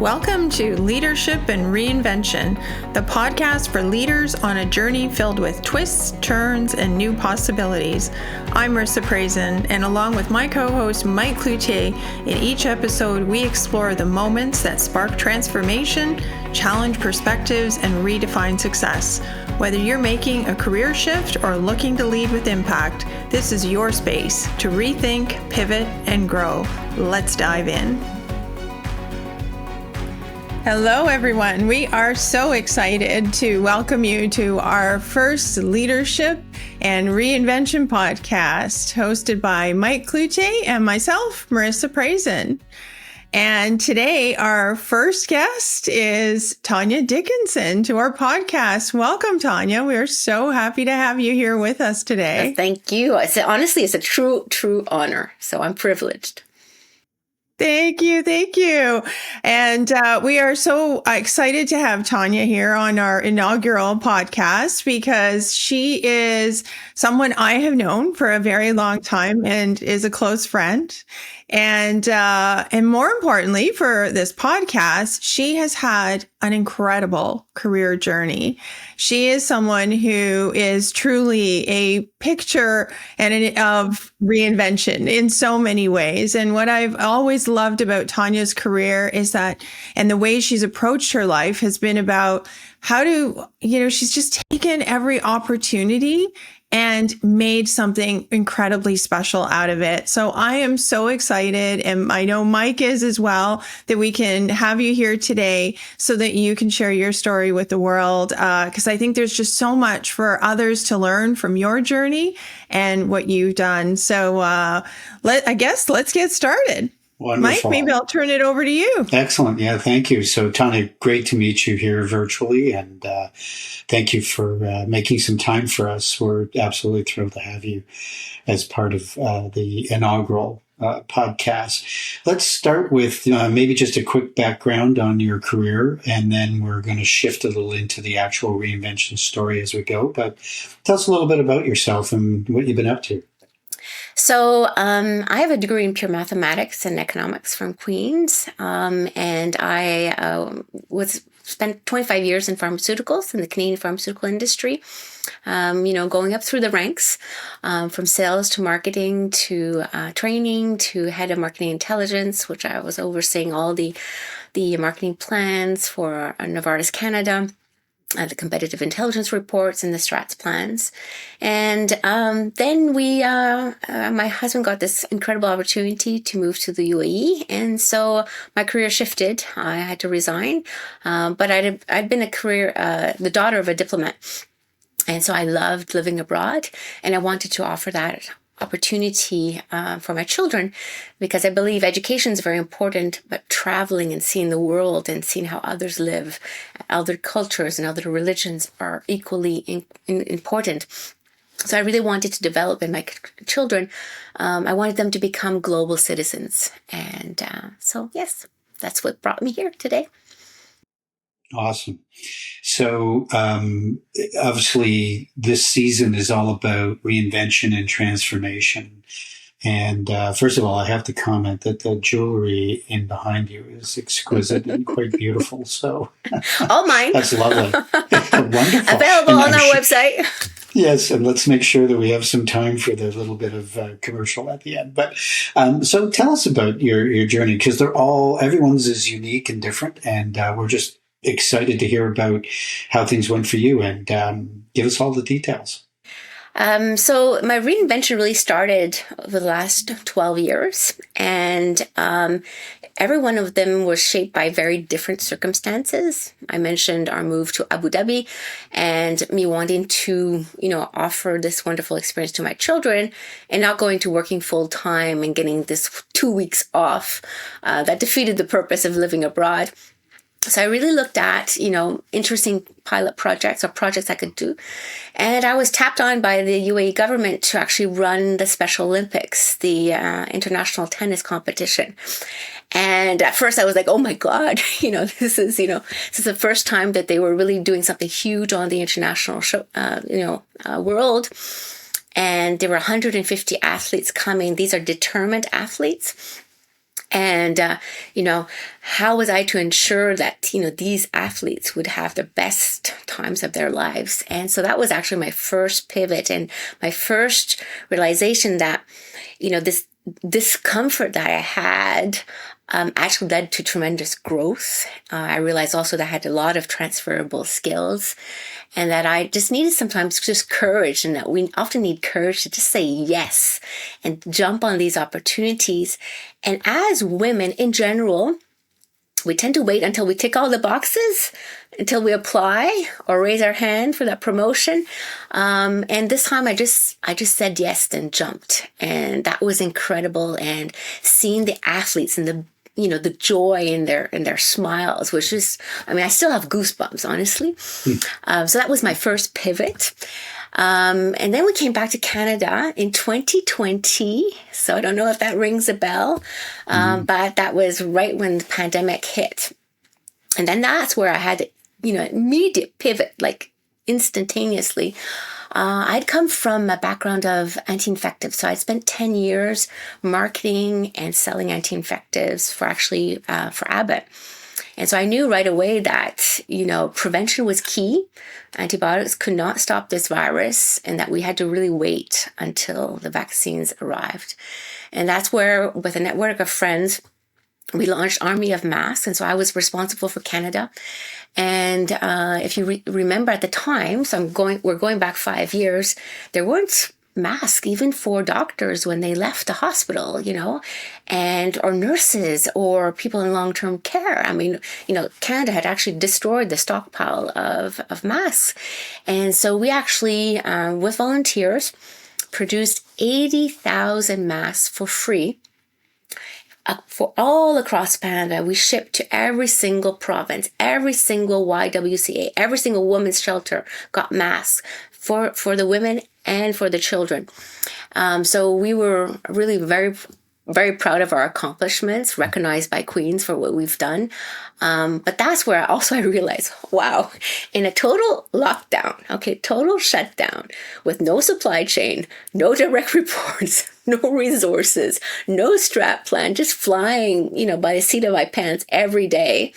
welcome to Leadership and Reinvention, the podcast for leaders on a journey filled with twists, turns, and new possibilities. I'm Marissa Prazen, and along with my co-host Mike Cloutier, in each episode we explore the moments that spark transformation, challenge perspectives, and redefine success. Whether you're making a career shift or looking to lead with impact, this is your space to rethink, pivot, and grow. Let's dive in. Hello, everyone. We are so excited to welcome you to our first Leadership and Reinvention podcast, hosted by Mike Cloutier and myself, Marissa Prazen. And today, our first guest is Tonya Dickenson to our podcast. Welcome, Tonya. We're so happy to have you here with us today. Thank you. Honestly, it's a true honor. So I'm privileged. Thank you. And we are so excited to have Tonya here on our inaugural podcast because she is someone I have known for a very long time and is a close friend. And more importantly, for this podcast, she has had an incredible career journey. She is someone who is truly a picture of reinvention in so many ways. And what I've always loved about Tonya's career is that, and the way she's approached her life has been about she's just taken every opportunity and made something incredibly special out of it. So I am so excited, and I know Mike is as well, that we can have you here today so that you can share your story with the world. Because I think there's just so much for others to learn from your journey and what you've done. So let's get started. Wonderful. Mike, maybe I'll turn it over to you. Excellent. Yeah, thank you. So, Tonya, great to meet you here virtually, and thank you for making some time for us. We're absolutely thrilled to have you as part of the inaugural podcast. Let's start with maybe just a quick background on your career, and then we're going to shift a little into the actual reinvention story as we go. But tell us a little bit about yourself and what you've been up to. So I have a degree in pure mathematics and economics from Queen's, and I spent 25 years in pharmaceuticals, in the Canadian pharmaceutical industry, going up through the ranks, from sales to marketing to training to head of marketing intelligence, which I was overseeing all the marketing plans for Novartis Canada. The competitive intelligence reports and the strats plans. And then my husband got this incredible opportunity to move to the UAE. And so my career shifted. I had to resign. But I'd been the daughter of a diplomat. And so I loved living abroad. And I wanted to offer that opportunity for my children, because I believe education is very important, but traveling and seeing the world and seeing how others live, other cultures and other religions are equally important. So I really wanted to develop in my children. I wanted them to become global citizens. And so, yes, that's what brought me here today. Awesome. So obviously this season is all about reinvention and transformation. And first of all, I have to comment that the jewelry in behind you is exquisite and quite beautiful. So all mine. That's lovely. Wonderful. Available on our website. Yes, and let's make sure that we have some time for the little bit of commercial at the end. But so tell us about your journey, because everyone's is unique and different, and we're just excited to hear about how things went for you, and give us all the details. So my reinvention really started over the last 12 years, and every one of them was shaped by very different circumstances. I mentioned our move to Abu Dhabi and me wanting to, offer this wonderful experience to my children and not going to working full time and getting this 2 weeks off. That defeated the purpose of living abroad. So I really looked at, interesting pilot projects or projects I could do. And I was tapped on by the UAE government to actually run the Special Olympics, the international tennis competition. And at first I was like, oh my God, this is the first time that they were really doing something huge on the international world. And there were 150 athletes coming. These are determined athletes. And, how was I to ensure that, these athletes would have the best times of their lives? And so that was actually my first pivot and my first realization that, this discomfort that I had actually led to tremendous growth. I realized also that I had a lot of transferable skills and that I just needed sometimes just courage, and that we often need courage to just say yes and jump on these opportunities. And as women in general, we tend to wait until we tick all the boxes, until we apply or raise our hand for that promotion. And this time I just said yes and jumped. And that was incredible. And seeing the athletes and the joy in their smiles, which is, I still have goosebumps, honestly. So that was my first pivot. And then we came back to Canada in 2020. So I don't know if that rings a bell, but that was right when the pandemic hit. And then that's where I had, immediate pivot, like instantaneously. I'd come from a background of anti-infectives. So I spent 10 years marketing and selling anti-infectives for Abbott. And so I knew right away that, prevention was key. Antibiotics could not stop this virus, and that we had to really wait until the vaccines arrived. And that's where, with a network of friends, we launched Army of Masks. And so I was responsible for Canada. And if you remember at the time, so we're going back 5 years, there weren't masks even for doctors when they left the hospital, or nurses or people in long-term care. Canada had actually destroyed the stockpile of masks. And so we actually, with volunteers, produced 80,000 masks for free. For all across Canada. We shipped to every single province, every single YWCA, every single women's shelter got masks for the women and for the children. So we were really very, very proud of our accomplishments, recognized by Queens for what we've done. But that's where I realized, wow, in a total lockdown, total shutdown with no supply chain, no direct reports, no resources, no strat plan, just flying, by the seat of my pants every day.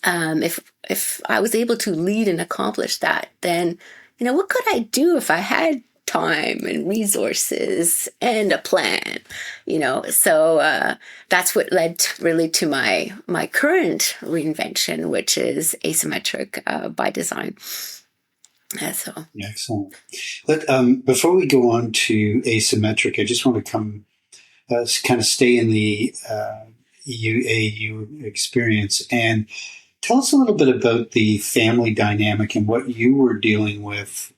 If I was able to lead and accomplish that, then, what could I do if I had time and resources and a plan, so that's what led really to my current reinvention, which is asymmetric by design. So excellent. Before we go on to asymmetric, I just want to kind of stay in the UAU experience and tell us a little bit about the family dynamic and what you were dealing with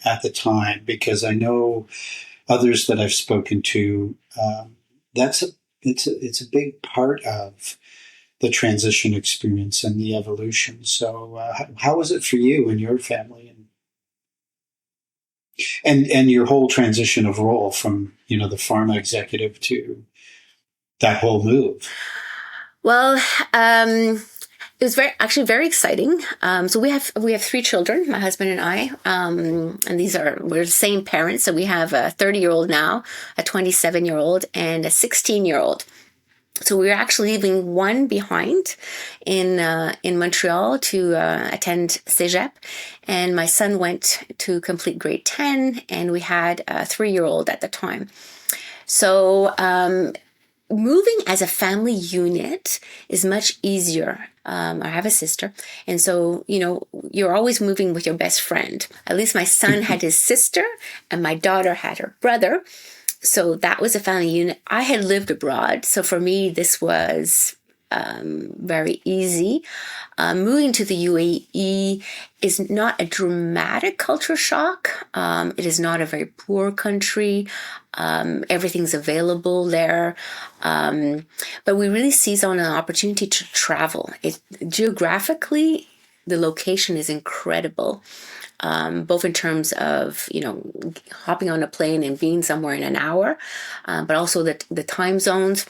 at the time, because I know others that I've spoken to, it's a big part of the transition experience and the evolution. So how was it for you and your family and your whole transition of role from, the pharma executive to that whole move? Well, it was very exciting. So we have 3 children, my husband and I, and we're the same parents. So we have a 30-year-old now, a 27-year-old, and a 16-year-old. So we were actually leaving one behind in Montreal to attend Cégep, and my son went to complete grade 10, and we had a 3-year-old at the time. So moving as a family unit is much easier. I have a sister, and so you're always moving with your best friend. At least my son had his sister, and my daughter had her brother. So that was a family unit. I had lived abroad, so for me, this was very easy. Moving to the UAE is not a dramatic culture shock. It is not a very poor country. Everything's available there. But we really seize on an opportunity to travel. Geographically, the location is incredible. Both in terms of, hopping on a plane and being somewhere in an hour, but also the time zones.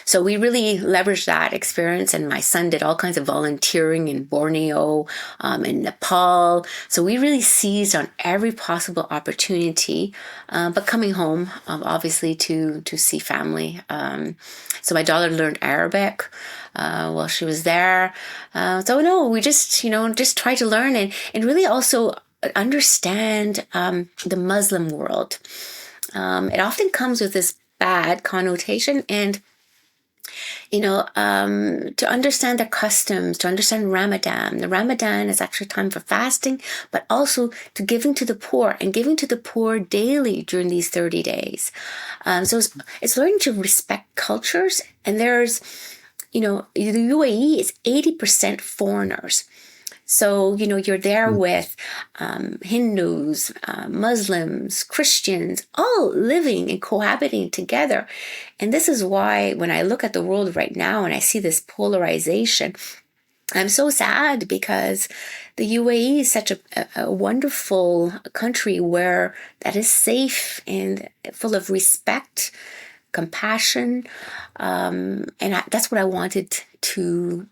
So we really leveraged that experience, and my son did all kinds of volunteering in Borneo, in Nepal. So we really seized on every possible opportunity, but coming home, obviously, to see family. So my daughter learned Arabic while she was there. So no, we just try to learn and really also understand the Muslim world. It often comes with this bad connotation, and to understand their customs, to understand Ramadan. The Ramadan is actually time for fasting, but also to giving to the poor and giving to the poor daily during these 30 days. So it's learning to respect cultures. And there's, the UAE is 80% foreigners. So, you're there with Hindus, Muslims, Christians, all living and cohabiting together. And this is why when I look at the world right now and I see this polarization, I'm so sad, because the UAE is such a wonderful country where that is safe and full of respect, compassion, and that's what I wanted to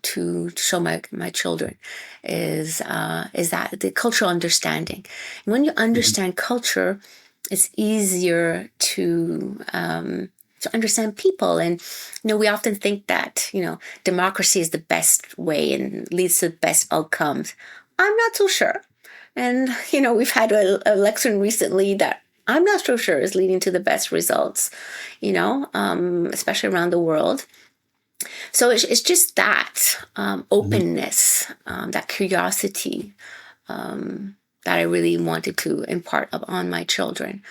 show my children is that the cultural understanding. And when you understand culture, it's easier to understand people. And we often think that democracy is the best way and leads to the best outcomes. I'm not so sure. And we've had an election recently that I'm not so sure is leading to the best results, especially around the world. So it's just that openness, that curiosity that I really wanted to impart on my children.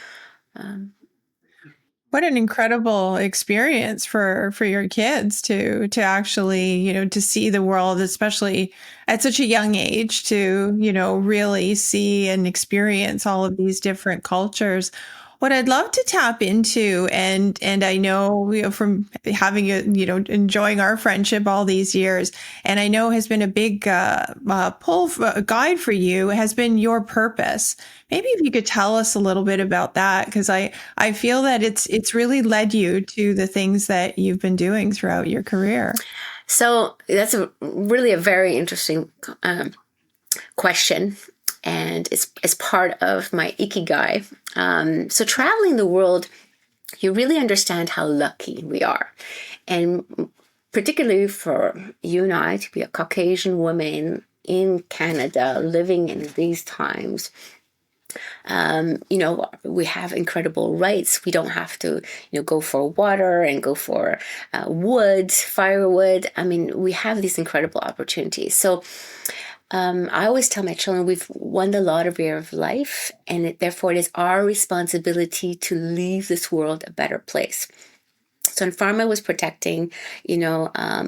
What an incredible experience for your kids to actually, to see the world, especially at such a young age, to, really see and experience all of these different cultures. What I'd love to tap into, and I know, from having enjoying our friendship all these years, and I know has been a big guide for you, has been your purpose. Maybe if you could tell us a little bit about that, because I feel that it's really led you to the things that you've been doing throughout your career. So that's really a very interesting question. And it's part of my ikigai. So traveling the world, you really understand how lucky we are. And particularly for you and I to be a Caucasian woman in Canada, living in these times, we have incredible rights. We don't have to, go for water and go for wood, firewood. I mean, we have these incredible opportunities. So I always tell my children we've won the lottery of life, and therefore it is our responsibility to leave this world a better place. So in pharma was protecting,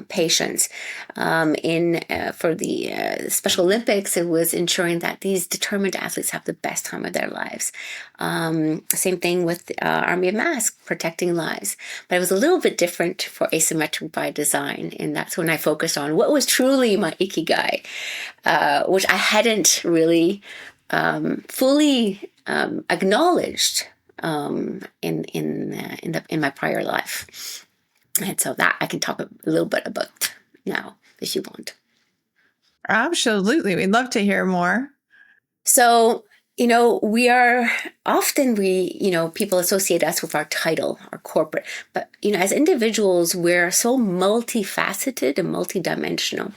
patients. For the Special Olympics, it was ensuring that these determined athletes have the best time of their lives. Same thing with Army of Mask, protecting lives. But it was a little bit different for Asymmetric by design, and that's when I focused on what was truly my ikigai, which I hadn't really fully acknowledged in my prior life. And so that I can talk a little bit about now, if you want. Absolutely. We'd love to hear more. So, people associate us with our title, our corporate, but, as individuals, we're so multifaceted and multidimensional.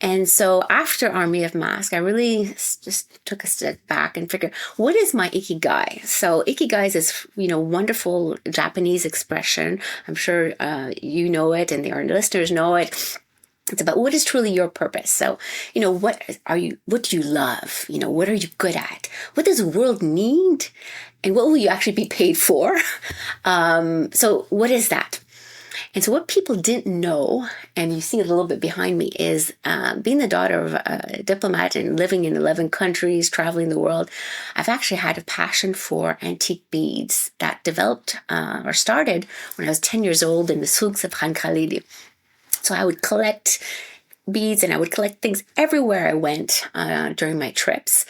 And so after Army of Mask, I really just took a step back and figured, what is my ikigai? So ikigai is this, wonderful Japanese expression. I'm sure you know it, and our listeners know it. It's about what is truly your purpose. So, what do you love? What are you good at? What does the world need? And what will you actually be paid for? So what is that? And so what people didn't know, and you see it a little bit behind me, is being the daughter of a diplomat and living in 11 countries, traveling the world, I've actually had a passion for antique beads that developed or started when I was 10 years old in the souks of Khan Khalili. So I would collect beads, and I would collect things everywhere I went during my trips,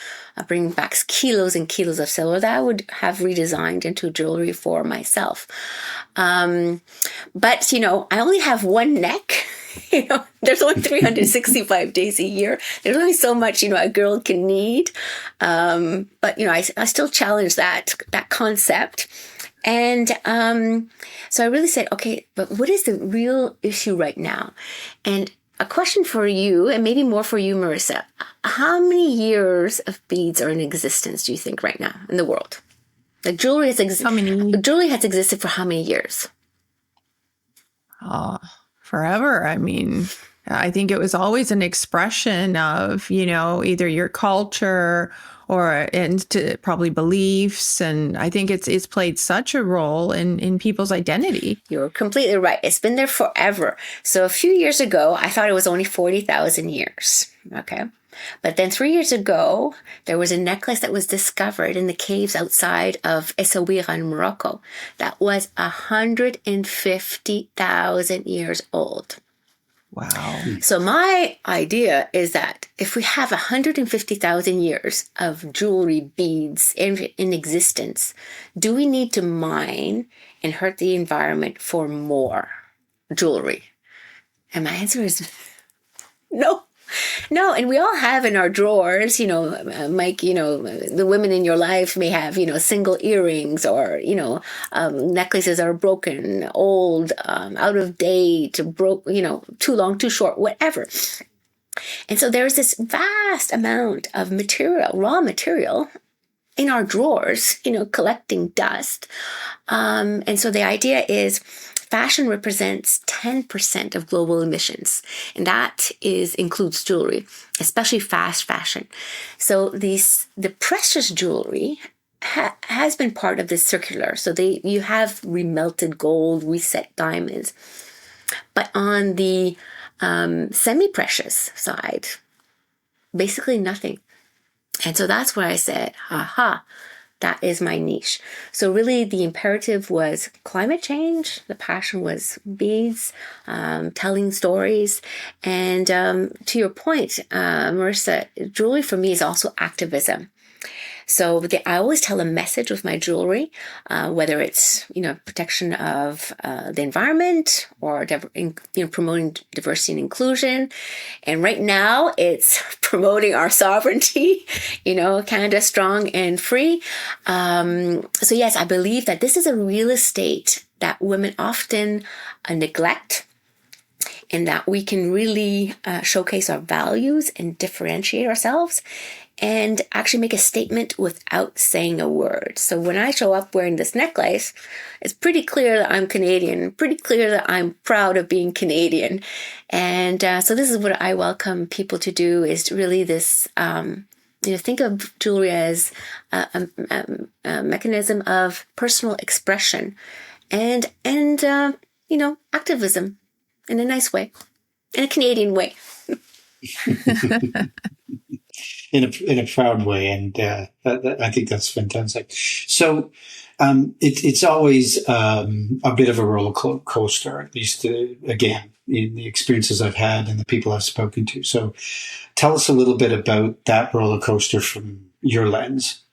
bringing back kilos and kilos of silver that I would have redesigned into jewelry for myself. But, I only have one neck. There's only 365 days a year. There's only so much, a girl can need. But, I still challenge that concept. And so I really said, okay, but what is the real issue right now? And a question for you, and maybe more for you, Marissa. How many years of beads are in existence, do you think, right now in the world? Like jewelry has existed for how many years? Forever. I mean, I think it was always an expression of, either your culture or probably beliefs. And I think it's played such a role in people's identity. You're completely right. It's been there forever. So a few years ago, I thought it was only 40,000 years. Okay. But then 3 years ago, there was a necklace that was discovered in the caves outside of Essaouira in Morocco that was 150,000 years old. Wow. So my idea is that if we have 150,000 years of jewelry beads in existence, do we need to mine and hurt the environment for more jewelry? And my answer is no. No, and we all have in our drawers, Mike, the women in your life may have, single earrings or, necklaces are broken, old, out of date, broke, too long, too short, whatever. And so there's this vast amount of raw material in our drawers, collecting dust. And so the idea is fashion represents 10% of global emissions, and that includes jewelry, especially fast fashion. So the precious jewelry has been part of this circular. So you have remelted gold, reset diamonds, but on the semi-precious side, basically nothing. And so that's where I said, aha, that is my niche. So really the imperative was climate change. The passion was beads, telling stories. And to your point, Marissa, jewelry for me is also activism. So I always tell a message with my jewelry, whether it's, protection of the environment or, promoting diversity and inclusion. And right now it's promoting our sovereignty, Canada strong and free. So yes, I believe that this is a real estate that women often neglect, and that we can really showcase our values and differentiate ourselves and actually make a statement without saying a word. So when I show up wearing this necklace, it's pretty clear that I'm Canadian, pretty clear that I'm proud of being Canadian. And so this is what I welcome people to do, is really this, think of jewelry as a mechanism of personal expression and activism in a nice way, in a Canadian way. In a proud way, and I think that's fantastic. So it's always a bit of a roller coaster, at least again in the experiences I've had and the people I've spoken to. So tell us a little bit about that roller coaster from your lens.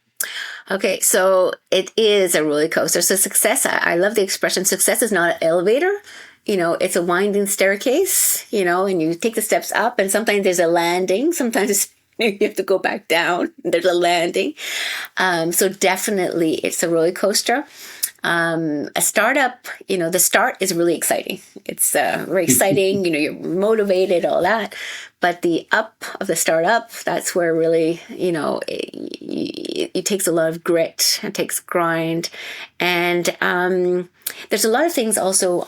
Okay, so it is a roller coaster. So success, I love the expression, success is not an elevator. It's a winding staircase, and you take the steps up, and sometimes there's a landing. Sometimes you have to go back down. There's a landing. So definitely it's a roller coaster. A startup, the start is really exciting. It's very exciting. You're motivated, all that. But the up of the startup, that's where really, it takes a lot of grit. It takes grind. And there's a lot of things also,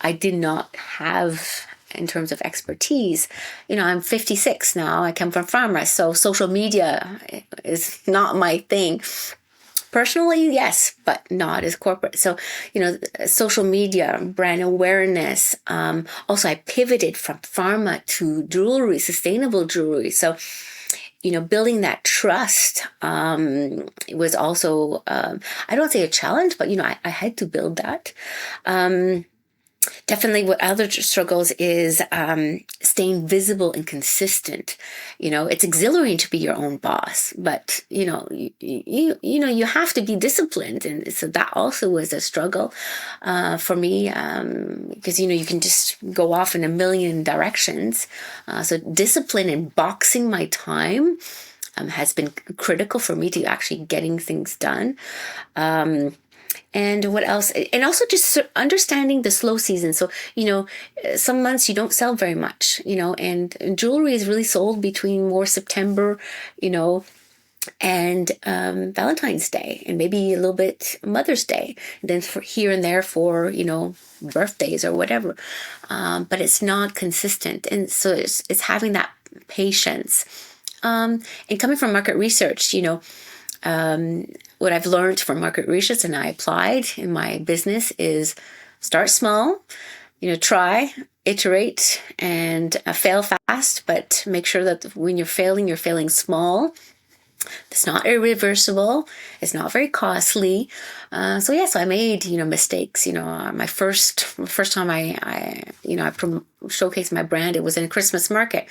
I did not have in terms of expertise. I'm 56 now. I come from pharma, so social media is not my thing. Personally, yes, but not as corporate. So, social media, brand awareness. Also, I pivoted from pharma to jewelry, sustainable jewelry. So, building that trust was also, I don't say a challenge, but, I had to build that. Definitely what other struggles is staying visible and consistent. It's exhilarating to be your own boss, but you have to be disciplined, and so that also was a struggle for me, because you can just go off in a million directions. So discipline and boxing my time has been critical for me to actually getting things done. And what else? And also just understanding the slow season. So, some months you don't sell very much, and jewelry is really sold between more September, and Valentine's Day, and maybe a little bit Mother's Day, and then for here and there for, birthdays or whatever. But it's not consistent. And so it's having that patience. And coming from market research, what I've learned from market research and I applied in my business is start small, try, iterate, and fail fast, but make sure that when you're failing small. It's not irreversible. It's not very costly. So I made, mistakes. My first time I showcased my brand, it was in a Christmas market.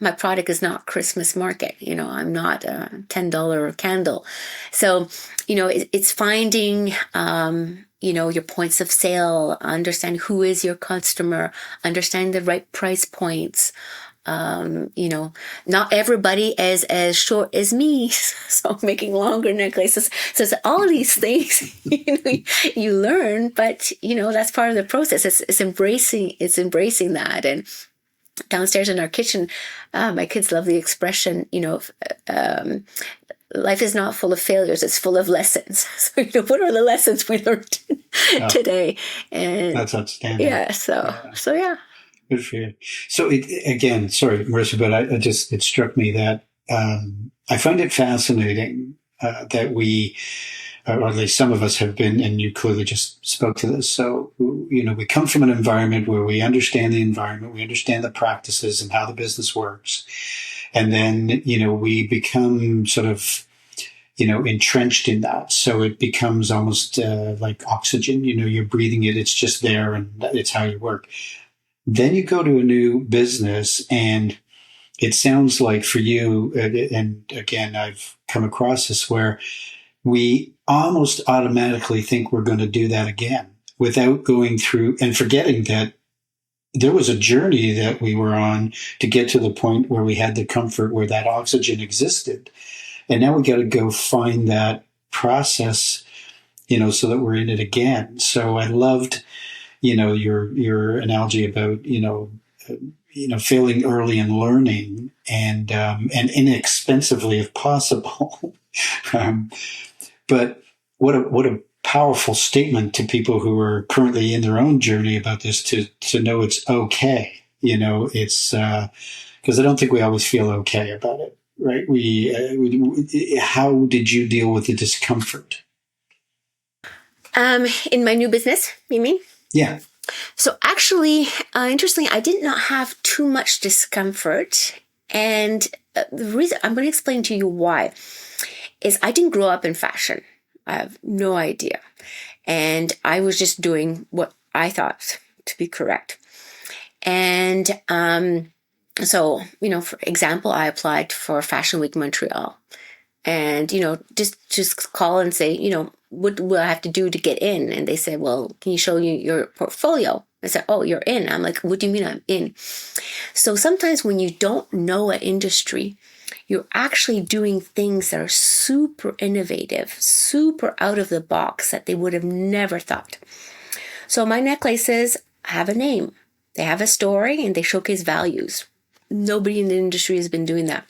My product is not Christmas market. I'm not a $10 candle. So, it's finding, your points of sale, understand who is your customer, understand the right price points. Not everybody is as short as me, so making longer necklaces. So it's all of these things, you learn, but that's part of the process. It's embracing that. And downstairs in our kitchen, my kids love the expression, life is not full of failures, it's full of lessons. So, what are the lessons we learned today? And that's outstanding. Yeah. So yeah. Good for you. So again, sorry, Marissa, but it struck me that I find it fascinating that we, or at least some of us have been, and you clearly just spoke to this. So, we come from an environment where we understand the environment, we understand the practices and how the business works. And then, we become sort of, entrenched in that. So it becomes almost like oxygen, you're breathing it, it's just there, and it's how you work. Then you go to a new business, and it sounds like for you, and again, I've come across this where we almost automatically think we're going to do that again without going through and forgetting that there was a journey that we were on to get to the point where we had the comfort where that oxygen existed. And now we got to go find that process, so that we're in it again. So I loved, your analogy about, failing early and learning and inexpensively if possible. But what a powerful statement to people who are currently in their own journey about this to know it's okay. It's because I don't think we always feel okay about it, right? How did you deal with the discomfort? In my new business, you mean? Yeah. So actually, interestingly, I did not have too much discomfort. And the reason, I'm going to explain to you why, is I didn't grow up in fashion. I have no idea. And I was just doing what I thought to be correct. And so, for example, I applied for Fashion Week Montreal. And, just call and say, what will I have to do to get in? And they said, well, can you show your portfolio? I said, oh, you're in. I'm like, what do you mean I'm in? So sometimes when you don't know an industry, you're actually doing things that are super innovative, super out of the box that they would have never thought. So my necklaces have a name. They have a story and they showcase values. Nobody in the industry has been doing that.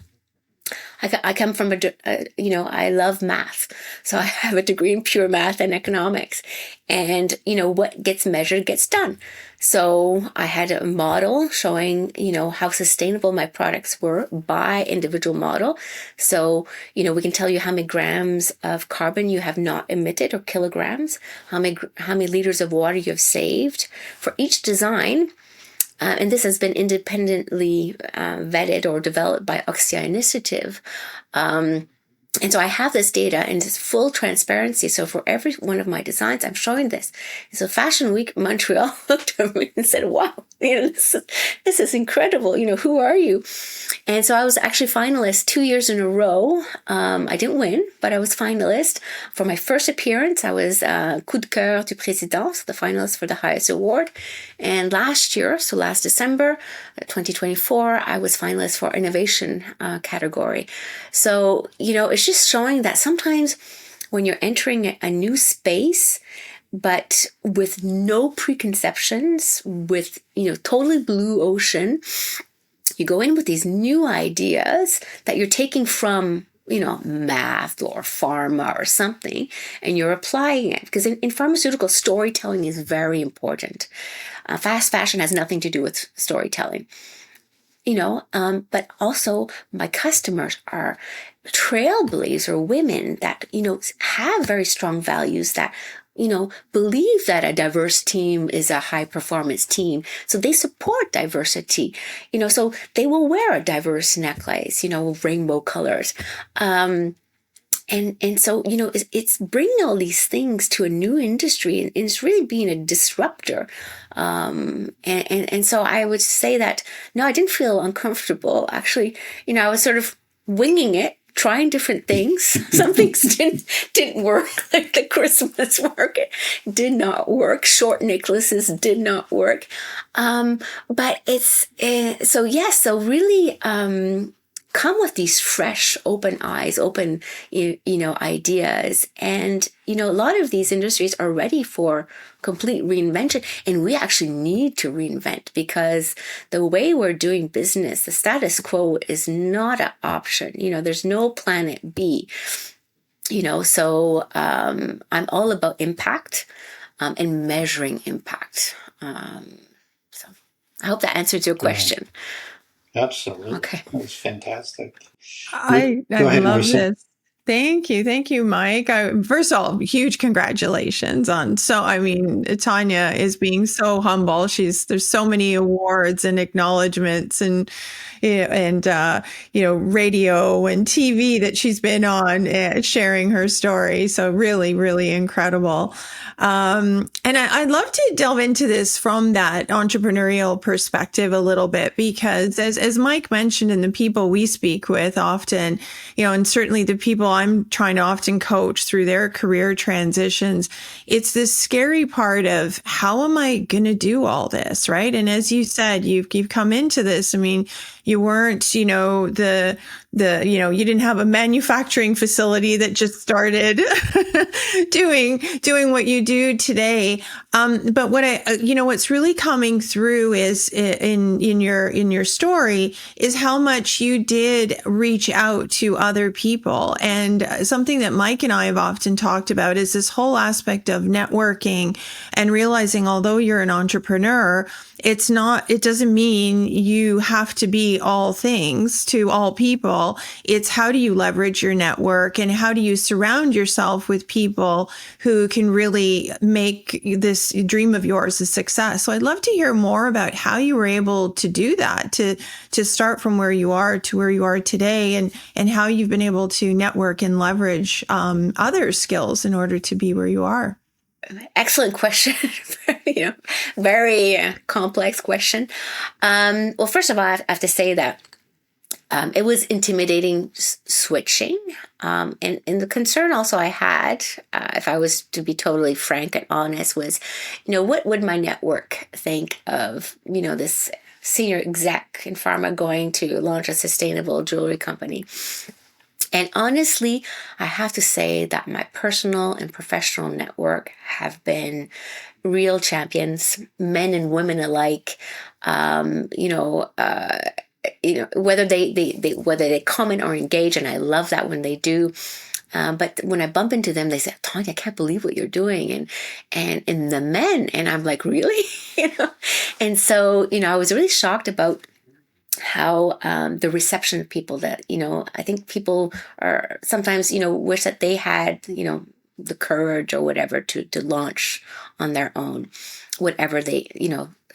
I come from I love math. So I have a degree in pure math and economics. And, what gets measured gets done. So I had a model showing, how sustainable my products were by individual model. So, we can tell you how many grams of carbon you have not emitted or kilograms, how many liters of water you have saved for each design. And this has been independently vetted or developed by Oxia Initiative. And so I have this data and it's full transparency. So for every one of my designs, I'm showing this. And so Fashion Week Montreal looked at me and said, wow, this is incredible. Who are you? And so I was actually finalist 2 years in a row. I didn't win, but I was finalist. For my first appearance, I was coup de cœur du président, so the finalist for the highest award. And last year, so last December, 2024, I was finalist for innovation category. So, it's just showing that sometimes when you're entering a new space, but with no preconceptions, with, totally blue ocean, you go in with these new ideas that you're taking from, math or pharma or something, and you're applying it. Because in pharmaceutical, storytelling is very important. Fast fashion has nothing to do with storytelling. But also my customers are trailblazer women that, have very strong values that, believe that a diverse team is a high performance team. So they support diversity, so they will wear a diverse necklace, rainbow colors. And so, it's bringing all these things to a new industry, and it's really being a disruptor. And so I would say that, no, I didn't feel uncomfortable. Actually, I was sort of winging it, trying different things. Some things didn't work, like the Christmas market did not work. Short necklaces did not work. But so really, come with these fresh, open eyes, open, ideas. And, a lot of these industries are ready for complete reinvention. And we actually need to reinvent, because the way we're doing business, the status quo is not an option. There's no planet B, so I'm all about impact and measuring impact. So I hope that answers your question. Absolutely. Okay. That was fantastic. I Go ahead, love Marissa. this. Thank you, Mike. First of all, huge congratulations on. Tonya is being so humble. There's so many awards and acknowledgments and radio and TV that she's been on, sharing her story. So really, really incredible. And I'd love to delve into this from that entrepreneurial perspective a little bit, because as Mike mentioned, and the people we speak with often, and certainly the people I'm trying to often coach through their career transitions, it's this scary part of, how am I going to do all this? Right. And as you said, you've come into this. You weren't, you didn't have a manufacturing facility that just started doing what you do today. But what's really coming through is in your story is how much you did reach out to other people. And something that Mike and I have often talked about is this whole aspect of networking and realizing, although you're an entrepreneur, it doesn't mean you have to be all things to all people. It's how do you leverage your network, and how do you surround yourself with people who can really make this dream of yours a success. So I'd love to hear more about how you were able to do that, to start from where you are to where you are today, and how you've been able to network and leverage other skills in order to be where you are. Excellent question. Very complex question. Well, first of all, I have to say that it was intimidating switching. And the concern also I had, if I was to be totally frank and honest, was, what would my network think of, this senior exec in pharma going to launch a sustainable jewelry company? And honestly, I have to say that my personal and professional network have been real champions, men and women alike. Whether they comment or engage, and I love that when they do. But when I bump into them, they say, "Tonya, I can't believe what you're doing," and the men, and I'm like, really, And so, I was really shocked about how the reception of people that, I think people are sometimes, wish that they had, the courage or whatever to launch on their own, whatever they,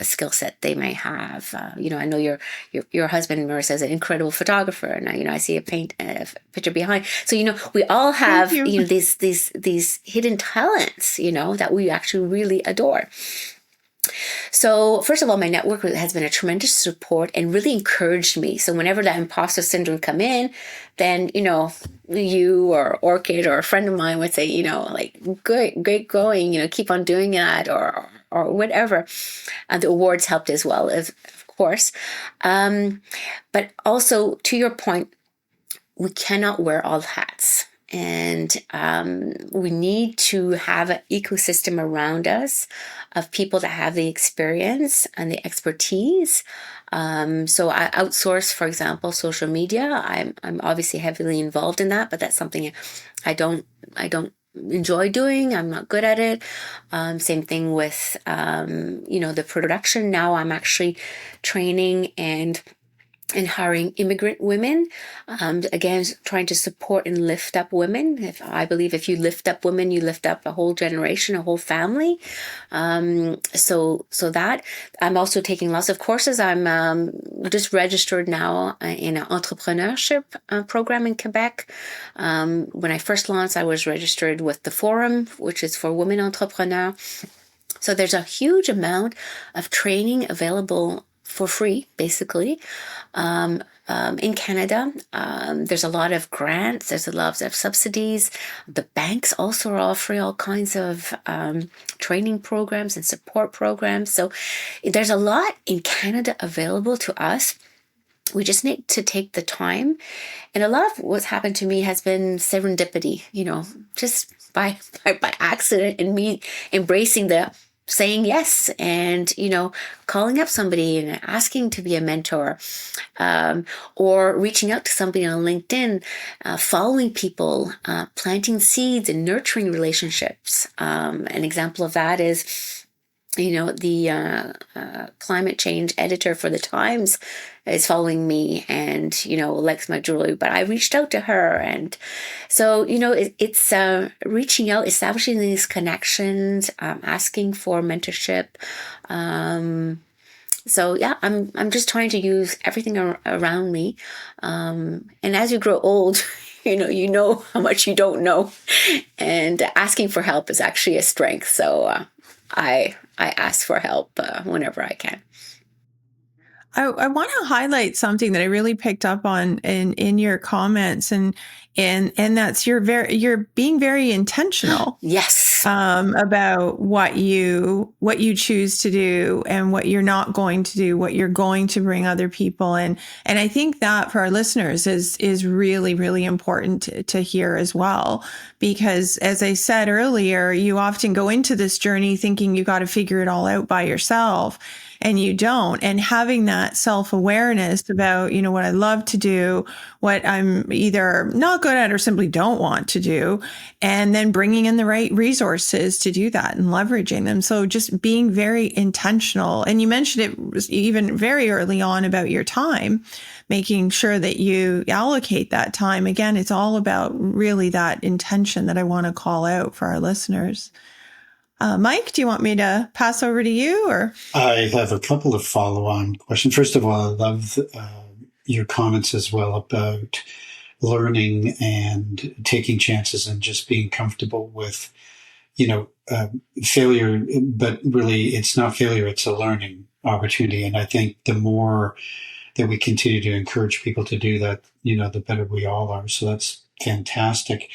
a skill set they may have. I know your husband, Marissa, is an incredible photographer, and I see a picture behind. So we all have these hidden talents, that we actually really adore. So first of all, my network has been a tremendous support and really encouraged me. So whenever that imposter syndrome come in, then, you or Orchid or a friend of mine would say, like, great going, keep on doing that or whatever. And the awards helped as well, of course. But also, to your point, we cannot wear all hats. And we need to have an ecosystem around us of people that have the experience and the expertise. So I outsource, for example, social media. I'm obviously heavily involved in that, but that's something I don't enjoy doing. I'm not good at it. Same thing with the production. Now I'm actually training and hiring immigrant women, again, trying to support and lift up women. I believe if you lift up women, you lift up a whole generation, a whole family. So that I'm also taking lots of courses. I'm just registered now in an entrepreneurship program in Quebec. When I first launched, I was registered with the Forum, which is for women entrepreneurs. So there's a huge amount of training available for free, basically. In Canada, there's a lot of grants, there's a lot of subsidies. The banks also are offering all kinds of training programs and support programs. So there's a lot in Canada available to us. We just need to take the time. And a lot of what's happened to me has been serendipity, just by accident, and me embracing saying yes and, calling up somebody and asking to be a mentor, or reaching out to somebody on LinkedIn, following people, planting seeds and nurturing relationships. An example of that is, the climate change editor for the Times is following me and, likes my jewelry, but I reached out to her. And so, it's reaching out, establishing these connections, asking for mentorship. So yeah, I'm just trying to use everything around me. And as you grow old, you know how much you don't know, and asking for help is actually a strength. So I ask for help whenever I can. I want to highlight something that I really picked up on in your comments, and that's you're being very intentional. Yes. About what you choose to do and what you're not going to do, what you're going to bring other people in. And I think that for our listeners is really, really important to hear as well, because as I said earlier, you often go into this journey thinking you got to figure it all out by yourself. And you don't. And having that self-awareness about, what I love to do, what I'm either not good at or simply don't want to do, and then bringing in the right resources to do that and leveraging them. So just being very intentional. And you mentioned it was even very early on about your time, making sure that you allocate that time. Again, it's all about really that intention that I want to call out for our listeners. Mike, do you want me to pass over to you, or? I have a couple of follow-on questions. First of all, I love your comments as well about learning and taking chances and just being comfortable with, failure. But really, it's not failure; it's a learning opportunity. And I think the more that we continue to encourage people to do that, the better we all are. So that's fantastic.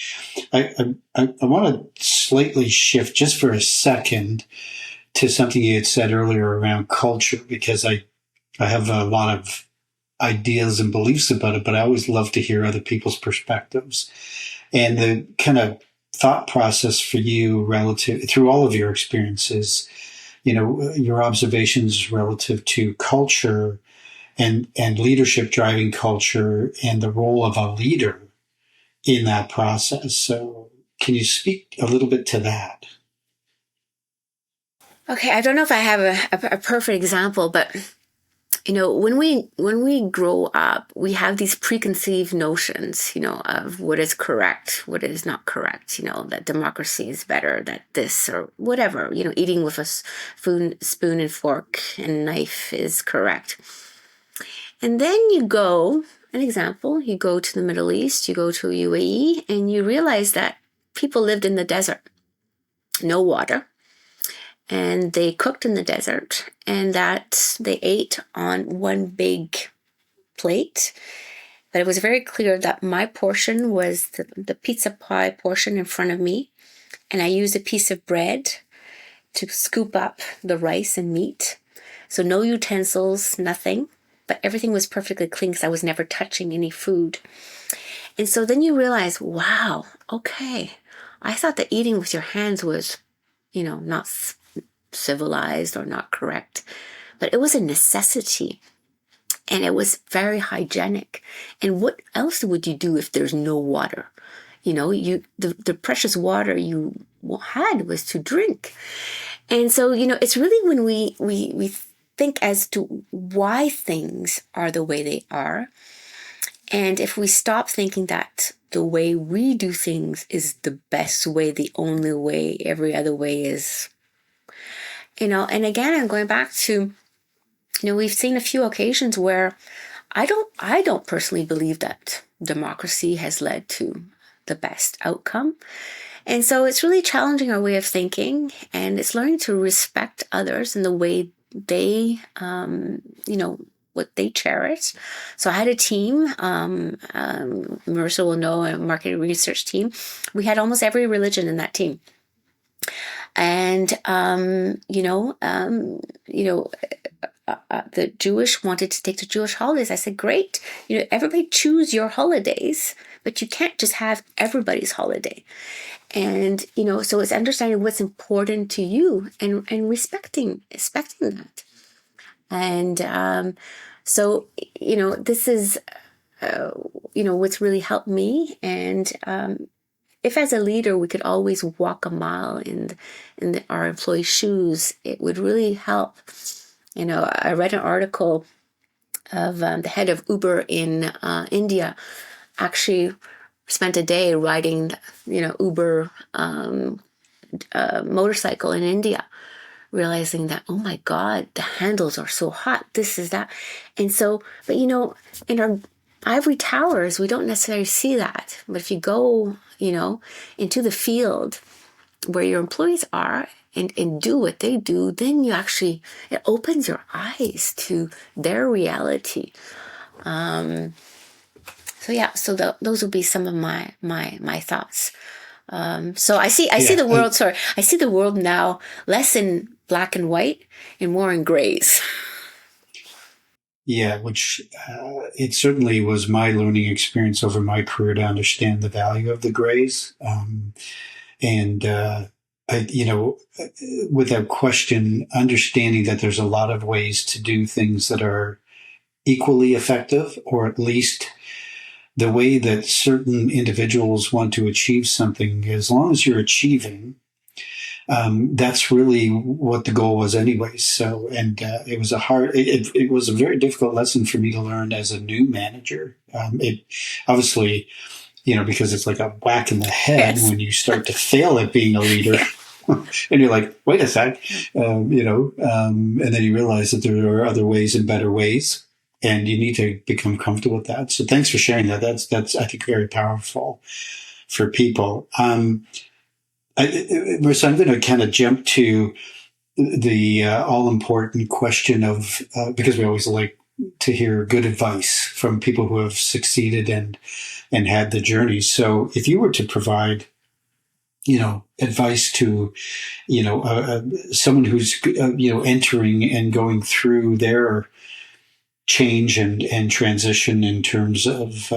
I want to slightly shift just for a second to something you had said earlier around culture, because I have a lot of ideas and beliefs about it, but I always love to hear other people's perspectives and the kind of thought process for you relative through all of your experiences, your observations relative to culture and leadership driving culture and the role of a leader in that process. So can you speak a little bit to that? Okay, I don't know if I have a perfect example, but when we grow up, we have these preconceived notions, of what is correct, what is not correct, that democracy is better, that this or whatever, eating with a spoon and fork and knife is correct. And then you go to the Middle East, you go to UAE, and you realize that people lived in the desert, no water. And they cooked in the desert, and that they ate on one big plate. But it was very clear that my portion was the pizza pie portion in front of me. And I used a piece of bread to scoop up the rice and meat. So no utensils, nothing. But everything was perfectly clean because I was never touching any food. And so then you realize, wow, okay. I thought that eating with your hands was, not civilized or not correct, but it was a necessity, and it was very hygienic. And what else would you do if there's no water? The precious water you had was to drink. And so it's really when we think as to why things are the way they are, and if we stop thinking that the way we do things is the best way, the only way, every other way is, and again, I'm going back to, we've seen a few occasions where I don't personally believe that democracy has led to the best outcome. And so it's really challenging our way of thinking, and it's learning to respect others in the way they, what they cherish. So I had a team, Marissa will know, a market research team. We had almost every religion in that team. And, the Jewish wanted to take the Jewish holidays. I said, great, everybody choose your holidays, but you can't just have everybody's holiday. And, so it's understanding what's important to you and respecting that. And so, this is, what's really helped me. And if as a leader we could always walk a mile in our employees' shoes, it would really help. I read an article of the head of Uber in India actually spent a day riding, Uber motorcycle in India, realizing that, oh my God, the handles are so hot, this is that. And so, but in our ivory towers, we don't necessarily see that. But if you go, into the field where your employees are and do what they do, then it opens your eyes to their reality. So those would be some of my thoughts. So I see the world. I see the world now less in black and white and more in grays. Yeah, which it certainly was my learning experience over my career to understand the value of the grays. Without question, understanding that there's a lot of ways to do things that are equally effective, or at least the way that certain individuals want to achieve something, as long as you're achieving, that's really what the goal was anyway. So, and it was a very difficult lesson for me to learn as a new manager. It obviously, because it's like a whack in the head when you start to fail at being a leader. And you're like, wait a sec, and then you realize that there are other ways and better ways, and you need to become comfortable with that. So thanks for sharing that. That's I think very powerful for people. Marissa, I'm going to kind of jump to the all-important question of, because we always like to hear good advice from people who have succeeded and had the journey. So if you were to provide, advice to, someone who's, entering and going through their change and transition in terms of,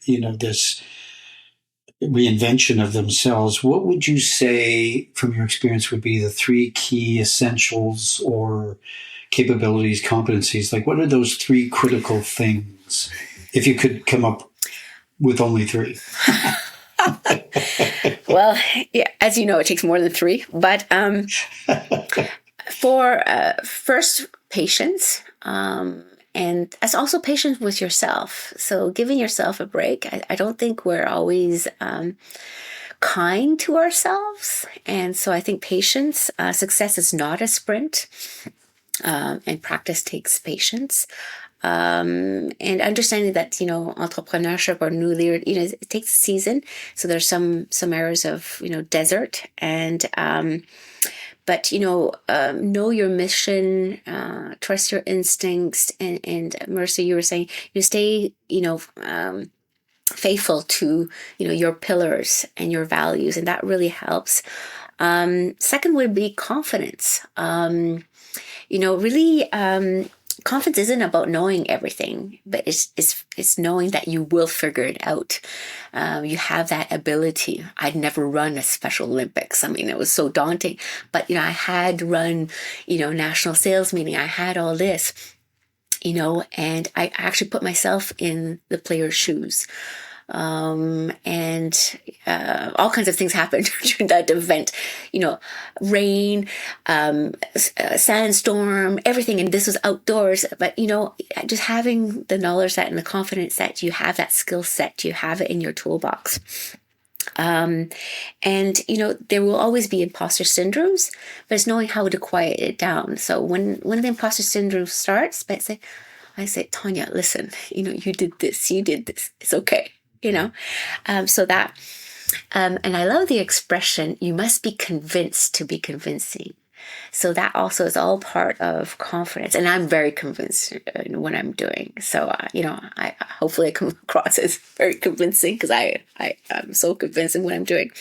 this reinvention of themselves, what would you say from your experience would be the three key essentials or capabilities, competencies? Like, what are those three critical things if you could come up with only three? Well, yeah, as you know, it takes more than three. But for first, patience. And as also patience with yourself. So giving yourself a break. I don't think we're always kind to ourselves. And so I think patience, success is not a sprint, and practice takes patience. And understanding that, entrepreneurship or new leader, it takes a season. So there's some areas of, desert, and, but, know your mission, trust your instincts. And Marissa, you were saying, stay, faithful to, your pillars and your values. And that really helps. Second would be confidence. Really, confidence isn't about knowing everything, but it's knowing that you will figure it out. You have that ability. I'd never run a Special Olympics. I mean, it was so daunting, but, I had run, national sales meeting. I had all this, and I actually put myself in the player's shoes. And all kinds of things happened during that event, rain, sandstorm, everything. And this was outdoors, but, just having the knowledge that and the confidence that you have that skill set, you have it in your toolbox. And, there will always be imposter syndromes, but it's knowing how to quiet it down. So when the imposter syndrome starts, I say, Tonya, listen, you did this, it's okay. So that, and I love the expression, you must be convinced to be convincing. So that also is all part of confidence. And I'm very convinced in what I'm doing. So, I hopefully I come across as very convincing because I'm so convinced in what I'm doing.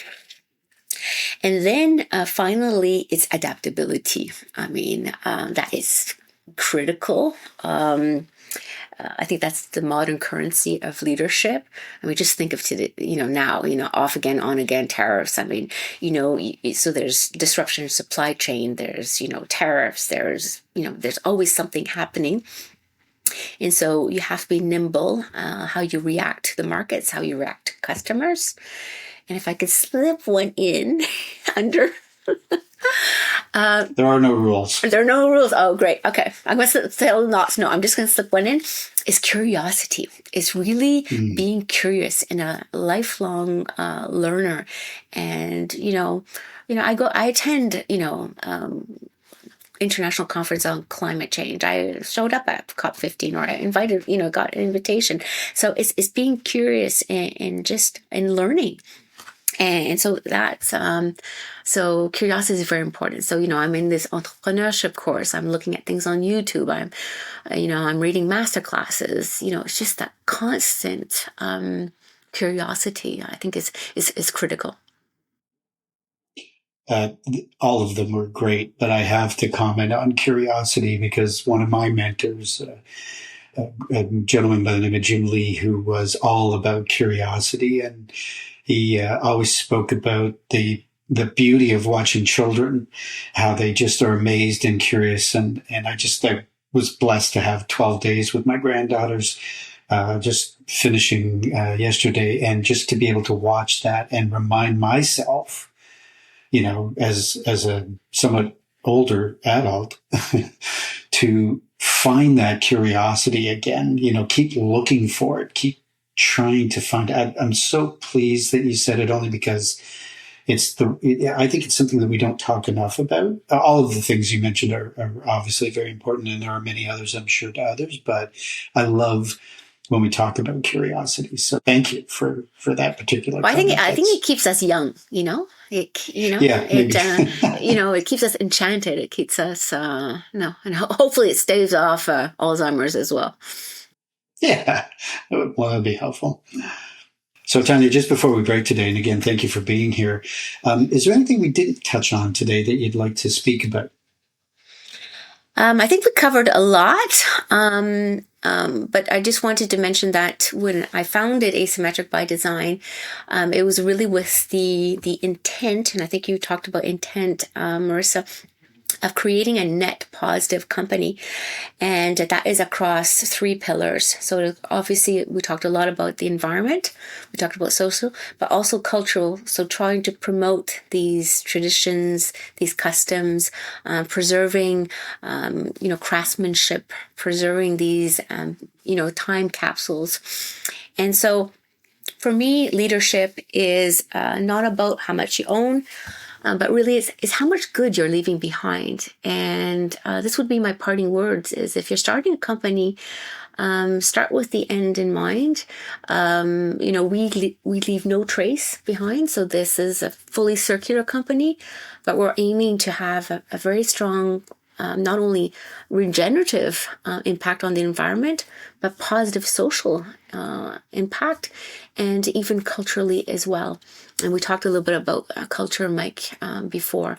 And then finally, it's adaptability. I mean, that is critical. I think that's the modern currency of leadership. I mean, just think of today, now, off again, on again, tariffs. I mean, so there's disruption in supply chain, there's, tariffs, there's always something happening. And so you have to be nimble, how you react to the markets, how you react to customers. And if I could slip one in under... there are no rules. There are no rules. Oh, great. Okay. I'm going to tell not. No, I'm just going to slip one in. It's curiosity. It's really being curious and a lifelong learner. And, I attend, international conference on climate change. I showed up at COP15 or I invited, got an invitation. So it's being curious and just learning. And so that's, so curiosity is very important. So, I'm in this entrepreneurship course. I'm looking at things on YouTube. I'm reading master classes. It's just that constant curiosity, I think is critical. All of them were great, but I have to comment on curiosity because one of my mentors, a gentleman by the name of Jim Lee, who was all about curiosity, and he always spoke about the beauty of watching children, how they just are amazed and curious. And I was blessed to have 12 days with my granddaughters, just finishing yesterday, and just to be able to watch that and remind myself, as a somewhat older adult, to find that curiosity again, keep looking for it, keep trying to find it. I'm so pleased that you said it, only because I think it's something that we don't talk enough about. All of the things you mentioned are obviously very important, and there are many others, I'm sure, to others, but I love when we talk about curiosity. So thank you for that particular. Well, I think it keeps us young, it keeps us enchanted. It keeps us, and hopefully it staves off Alzheimer's as well. Yeah, well, that'd be helpful. So, Tonya, just before we break today, and again, thank you for being here, is there anything we didn't touch on today that you'd like to speak about? I think we covered a lot, but I just wanted to mention that when I founded Asymmetric by Design, it was really with the intent, and I think you talked about intent, Marissa, of creating a net positive company. And that is across 3 pillars. So obviously we talked a lot about the environment, we talked about social, but also cultural. So trying to promote these traditions, these customs, preserving, craftsmanship, preserving these, time capsules. And so for me, leadership is not about how much you own, but really it's how much good you're leaving behind. And this would be my parting words, is if you're starting a company, start with the end in mind. We leave no trace behind. So this is a fully circular company, but we're aiming to have a very strong, not only regenerative impact on the environment, but positive social impact, and even culturally as well. And we talked a little bit about culture, Mike, before.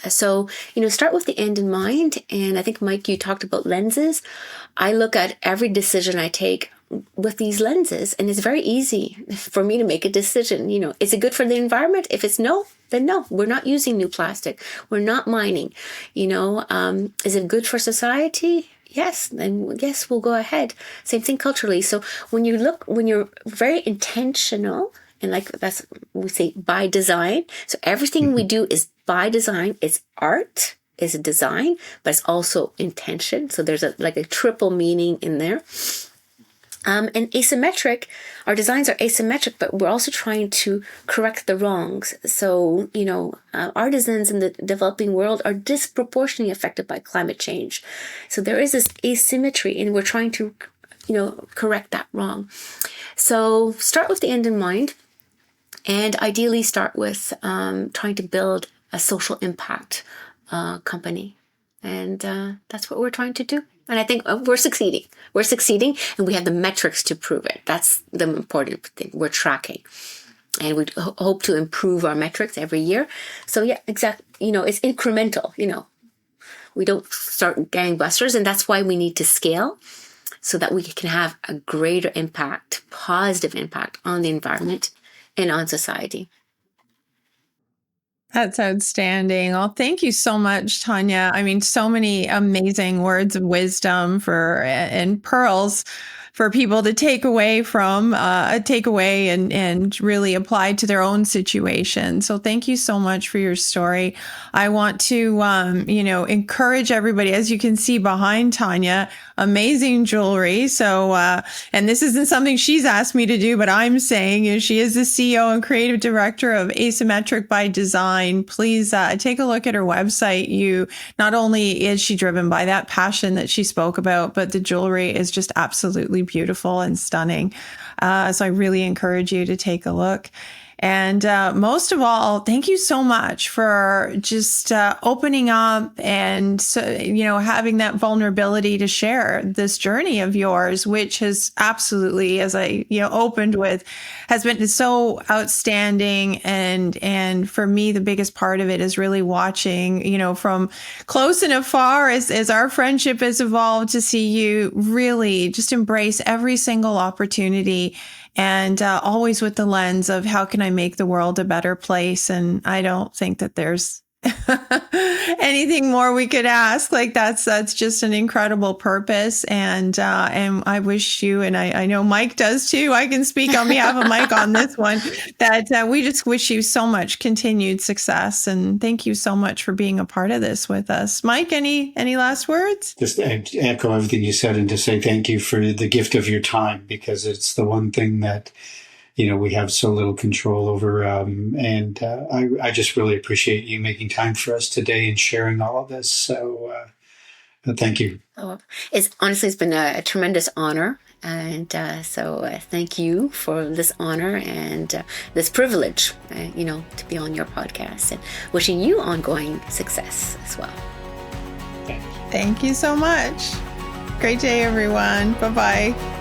So, start with the end in mind. And I think, Mike, you talked about lenses. I look at every decision I take with these lenses, and it's very easy for me to make a decision. Is it good for the environment? If it's no, then no, we're not using new plastic. We're not mining. Is it good for society? Yes, then yes, we'll go ahead. Same thing culturally. So when you're very intentional, and we say by design. So everything we do is by design. It's art, it's a design, but it's also intention. So there's a triple meaning in there. And asymmetric, our designs are asymmetric, but we're also trying to correct the wrongs. So, artisans in the developing world are disproportionately affected by climate change. So there is this asymmetry, and we're trying to, correct that wrong. So start with the end in mind, and ideally start with trying to build a social impact company. And that's what we're trying to do. And I think we're succeeding. We're succeeding, and we have the metrics to prove it. That's the important thing. We're tracking. And we hope to improve our metrics every year. So yeah, exactly. It's incremental. We don't start gangbusters, and that's why we need to scale so that we can have a greater impact, positive impact on the environment and on society. That's outstanding. Well, thank you so much, Tonya. I mean, so many amazing words of wisdom and pearls for people to take away and really apply to their own situation. So thank you so much for your story. I want to, encourage everybody, as you can see behind Tonya, amazing jewelry. So, and this isn't something she's asked me to do, but I'm saying she is the CEO and creative director of Asymmetric by Design. Please take a look at her website. Not only is she driven by that passion that she spoke about, but the jewelry is just absolutely beautiful and stunning. So I really encourage you to take a look. And most of all, thank you so much for just opening up and, having that vulnerability to share this journey of yours, which has absolutely, as I, opened with, has been so outstanding. And for me, the biggest part of it is really watching, from close and afar as our friendship has evolved, to see you really just embrace every single opportunity. And always with the lens of how can I make the world a better place? And I don't think that there's anything more we could ask. That's just an incredible purpose. And I wish you, and I know Mike does too, I can speak on behalf of Mike on this one, that we just wish you so much continued success. And thank you so much for being a part of this with us. Mike, any last words? Just echo everything you said, and to say thank you for the gift of your time, because it's the one thing that we have so little control over. And I just really appreciate you making time for us today and sharing all of this. So thank you. Oh, it's been a tremendous honor. And so thank you for this honor and this privilege, to be on your podcast, and wishing you ongoing success as well. Thank you so much. Great day, everyone. Bye-bye.